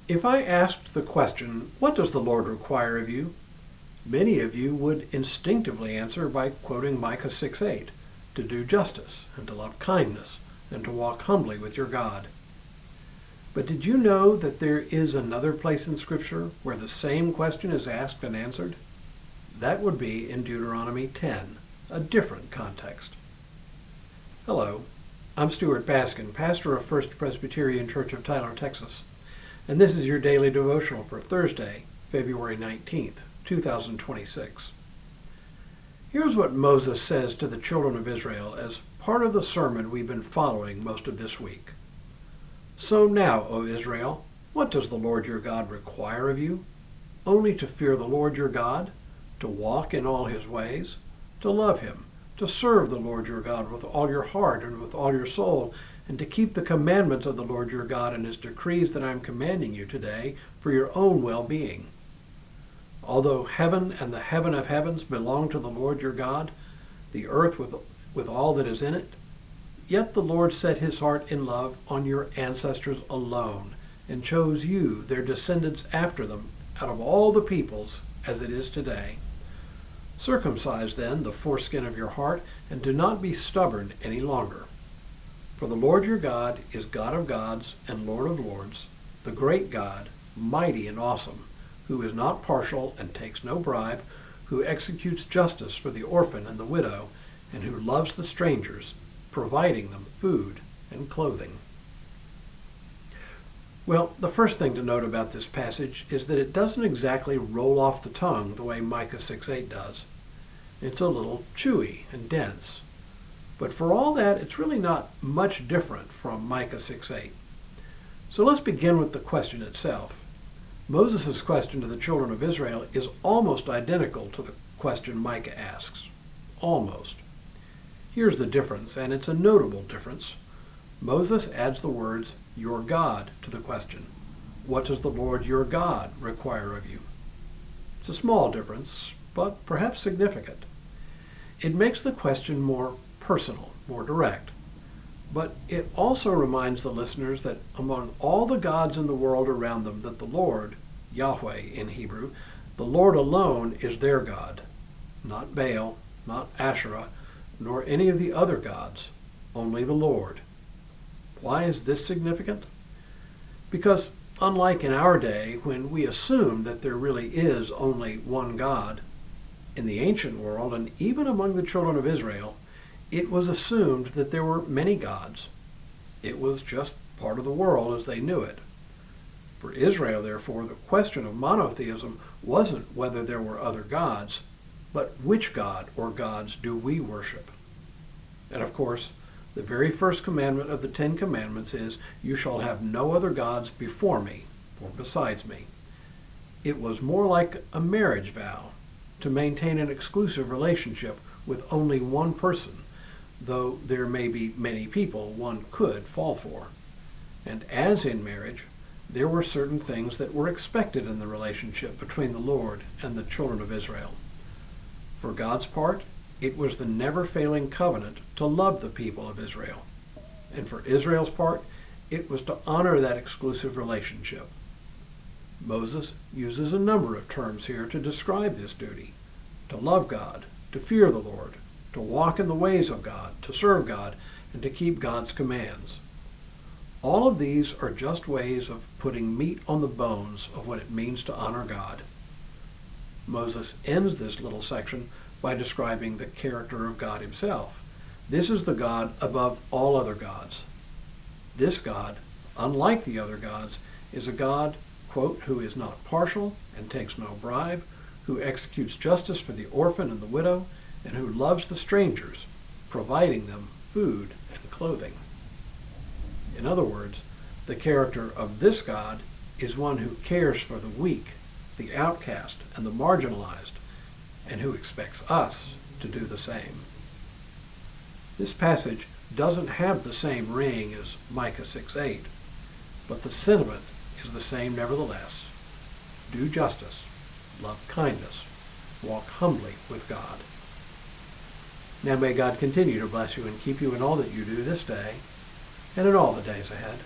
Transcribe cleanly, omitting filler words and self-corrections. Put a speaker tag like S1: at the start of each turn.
S1: If I asked the question, what does the Lord require of you? Many of you would instinctively answer by quoting Micah 6:8, to do justice and to love kindness and to walk humbly with your God. But did you know that there is another place in Scripture where the same question is asked and answered? That would be in Deuteronomy 10, a different context. Hello, I'm Stuart Baskin, pastor of First Presbyterian Church of Tyler, Texas, and this is your daily devotional for Thursday, February 19th, 2026. Here's what Moses says to the children of Israel as part of the sermon we've been following most of this week. So now, O Israel, what does the Lord your God require of you? Only to fear the Lord your God, to walk in all his ways, to love him, to serve the Lord your God with all your heart and with all your soul, and to keep the commandments of the Lord your God and his decrees that I am commanding you today for your own well-being. Although heaven and the heaven of heavens belong to the Lord your God, the earth with all that is in it, yet the Lord set his heart in love on your ancestors alone, and chose you, their descendants after them, out of all the peoples, as it is today. Circumcise then the foreskin of your heart, and do not be stubborn any longer. For the Lord your God is God of gods and Lord of lords, the great God, mighty and awesome, who is not partial and takes no bribe, who executes justice for the orphan and the widow, and who loves the strangers, providing them food and clothing. Well, the first thing to note about this passage is that it doesn't exactly roll off the tongue the way Micah 6:8 does. It's a little chewy and dense. But for all that, it's really not much different from Micah 6:8. So let's begin with the question itself. Moses' question to the children of Israel is almost identical to the question Micah asks. Almost. Here's the difference, and it's a notable difference. Moses adds the words, your God, to the question. What does the Lord your God require of you? It's a small difference, but perhaps significant. It makes the question more personal, more direct. But it also reminds the listeners that among all the gods in the world around them, that the Lord, Yahweh in Hebrew, the Lord alone is their God. Not Baal, not Asherah, nor any of the other gods, only the Lord. Why is this significant? Because unlike in our day, when we assume that there really is only one God, in the ancient world, and even among the children of Israel, it was assumed that there were many gods. It was just part of the world as they knew it. For Israel, therefore, the question of monotheism wasn't whether there were other gods, but which God or gods do we worship? And of course, the very first commandment of the 10 Commandments is, you shall have no other gods before me, or besides me. It was more like a marriage vow, to maintain an exclusive relationship with only one person, though there may be many people one could fall for. And as in marriage, there were certain things that were expected in the relationship between the Lord and the children of Israel. For God's part, it was the never-failing covenant to love the people of Israel. And for Israel's part, it was to honor that exclusive relationship. Moses uses a number of terms here to describe this duty: to love God, to fear the Lord, to walk in the ways of God, to serve God, and to keep God's commands. All of these are just ways of putting meat on the bones of what it means to honor God. Moses ends this little section by describing the character of God himself. This is the God above all other gods. This God, unlike the other gods, is a God, quote, who is not partial and takes no bribe, who executes justice for the orphan and the widow, and who loves the strangers, providing them food and clothing. In other words, the character of this God is one who cares for the weak, the outcast, and the marginalized, and who expects us to do the same. This passage doesn't have the same ring as Micah 6:8, but the sentiment is the same nevertheless. Do justice, love kindness, walk humbly with God. Now may God continue to bless you and keep you in all that you do this day and in all the days ahead.